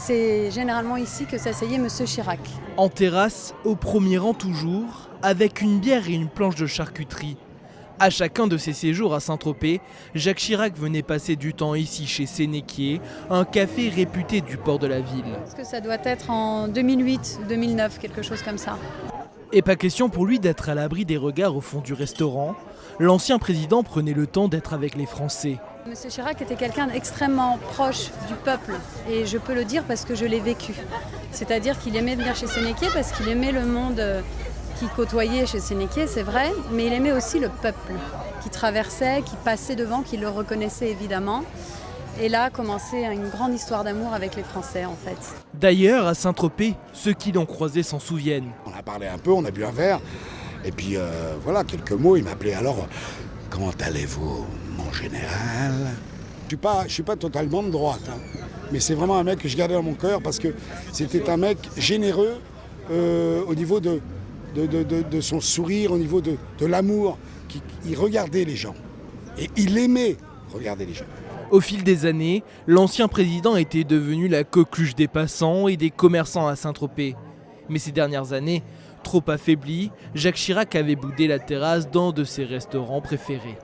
c'est généralement ici que s'asseyait Monsieur Chirac. En terrasse, au premier rang toujours, avec une bière et une planche de charcuterie. À chacun de ses séjours à Saint-Tropez, Jacques Chirac venait passer du temps ici chez Sénéquier, un café réputé du port de la ville. Est-ce que ça doit être en 2008, 2009, quelque chose comme ça? Et pas question pour lui d'être à l'abri des regards au fond du restaurant. L'ancien président prenait le temps d'être avec les Français. Monsieur Chirac était quelqu'un d'extrêmement proche du peuple, et je peux le dire parce que je l'ai vécu. C'est-à-dire qu'il aimait venir chez Sénéquier parce qu'il aimait le monde qui côtoyait chez Sénéquier, c'est vrai, mais il aimait aussi le peuple qui traversait, qui passait devant, qui le reconnaissait évidemment. Et là a commencé une grande histoire d'amour avec les Français en fait. D'ailleurs, à Saint-Tropez, ceux qui l'ont croisé s'en souviennent. On a parlé un peu, on a bu un verre, et puis voilà, quelques mots, il m'appelait alors « Comment allez-vous, mon général ?» Je suis pas totalement de droite, hein, mais c'est vraiment un mec que je gardais dans mon cœur parce que c'était un mec généreux au niveau de son sourire, au niveau de l'amour. Il regardait les gens, et il aimait regarder les gens. Au fil des années, l'ancien président était devenu la coqueluche des passants et des commerçants à Saint-Tropez. Mais ces dernières années, trop affaibli, Jacques Chirac avait boudé la terrasse d'un de ses restaurants préférés.